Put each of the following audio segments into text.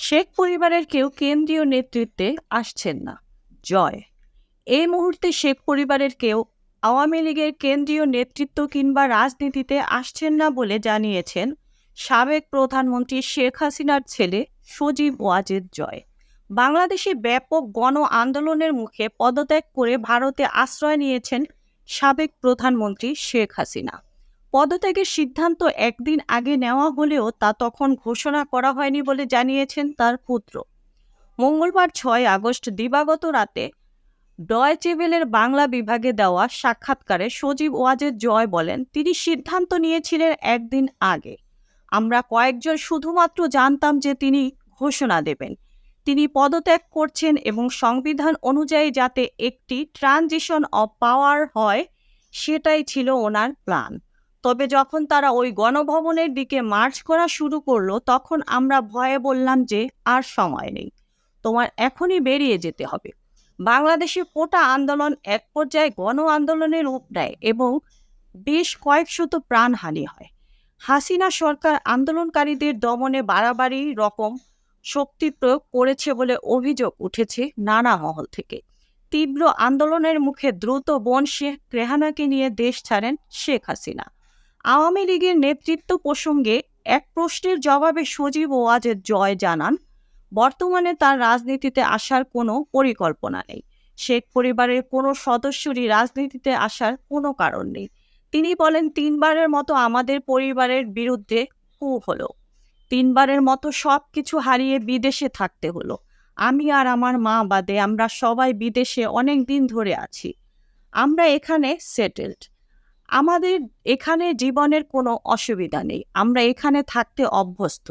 শেখ পরিবারের কেউ কেন্দ্রীয় নেতৃত্বে আসছেন না। জয়, এই মুহূর্তে শেখ পরিবারের কেউ আওয়ামী লীগের কেন্দ্রীয় নেতৃত্ব কিংবা রাজনীতিতে আসছেন না বলে জানিয়েছেন সাবেক প্রধানমন্ত্রী শেখ হাসিনার ছেলে সজীব ওয়াজেদ জয়। বাংলাদেশে ব্যাপক গণ আন্দোলনের মুখে পদত্যাগ করে ভারতে আশ্রয় নিয়েছেন সাবেক প্রধানমন্ত্রী শেখ হাসিনা। পদত্যাগের সিদ্ধান্ত একদিন আগে নেওয়া হলেও তা তখন ঘোষণা করা হয়নি বলে জানিয়েছেন তার পুত্র। মঙ্গলবার 6 আগস্ট দিবাগত রাতে ডয়েচে ভেলের বাংলা বিভাগে দেওয়া সাক্ষাৎকারে সজীব ওয়াজেদ জয় বলেন, তিনি সিদ্ধান্ত নিয়েছিলেন একদিন আগে। আমরা কয়েকজন শুধুমাত্র জানতাম যে তিনি ঘোষণা দেবেন, তিনি পদত্যাগ করছেন এবং সংবিধান অনুযায়ী যাতে একটি ট্রানজিশন অফ পাওয়ার হয় সেটাই ছিল ওনার প্ল্যান। তবে যখন তারা ওই গণভবনের দিকে মার্চ করা শুরু করলো তখন আমরা ভয়ে বললাম যে আর সময় নেই, তোমার এখনই বেরিয়ে যেতে হবে। বাংলাদেশে কোটা আন্দোলন এক পর্যায়ে গণ আন্দোলনের রূপ নেয় এবং বেশ কয়েকশত প্রাণহানি হয়। হাসিনা সরকার আন্দোলনকারীদের দমনে বাড়াবাড়ি রকম শক্তি প্রয়োগ করেছে বলে অভিযোগ উঠেছে নানা মহল থেকে। তীব্র আন্দোলনের মুখে দ্রুত বোন শেখ রেহানাকে নিয়ে দেশ ছাড়েন শেখ হাসিনা। আওয়ামী লীগের নেতৃত্ব প্রসঙ্গে এক প্রশ্নের জবাবে সজীব ওয়াজেদ জয় জানান, বর্তমানে তার রাজনীতিতে আসার কোনো পরিকল্পনা নেই। শেখ পরিবারের কোনো সদস্যরই রাজনীতিতে আসার কোনো কারণ নেই। তিনি বলেন, 3বারের মতো আমাদের পরিবারের বিরুদ্ধে কূ হলো, 3বারের মতো সব কিছু হারিয়ে বিদেশে থাকতে হলো। আমি আর আমার মা বাদে আমরা সবাই বিদেশে অনেক দিন ধরে আছি। আমরা এখানে সেটেলড, আমাদের এখানে জীবনের কোনো অসুবিধা নেই, আমরা এখানে থাকতে অভ্যস্ত।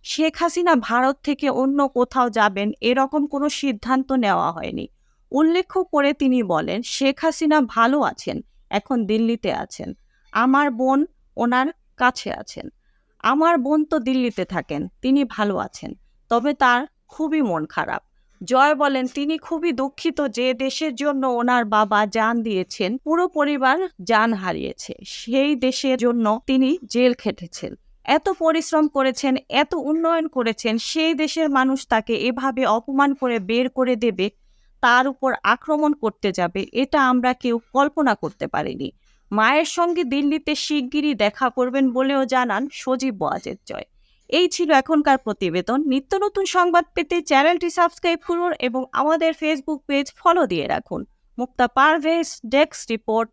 শেখ হাসিনা ভারত থেকে অন্য কোথাও যাবেন এরকম কোনো সিদ্ধান্ত নেওয়া হয়নি। উল্লেখ করে তিনি বলেন, শেখ হাসিনা ভালো আছেন, এখন দিল্লিতে আছেন। আমার বোন ওনার কাছে আছেন। আমার বোন তো দিল্লিতে থাকেন, তিনি ভালো আছেন, তবে তার খুবই মন খারাপ। জয় বলেন, তিনি খুবই দুঃখিত যে দেশের জন্য ওনার বাবা জান দিয়েছেন, পুরো পরিবার জান হারিয়েছে, সেই দেশের জন্য তিনি জেল খেটেছেন, এত পরিশ্রম করেছেন, এত উন্নয়ন করেছেন, সেই দেশের মানুষ তাকে এভাবে অপমান করে বের করে দেবে, তার উপর আক্রমণ করতে যাবে, এটা আমরা কেউ কল্পনা করতে পারিনি। মায়ের সঙ্গে দিল্লিতে শিগগিরই দেখা করবেন বলেও জানান সজীব ওয়াজেদ জয়। এই ছিল এখনকার প্রতিবেদন। নিত্য নতুন সংবাদ পেতে চ্যানেলটি সাবস্ক্রাইব করুন এবং আমাদের ফেসবুক পেজ ফলো দিয়ে রাখুন। মুক্তা পারভেজ, ডেস্ক রিপোর্ট।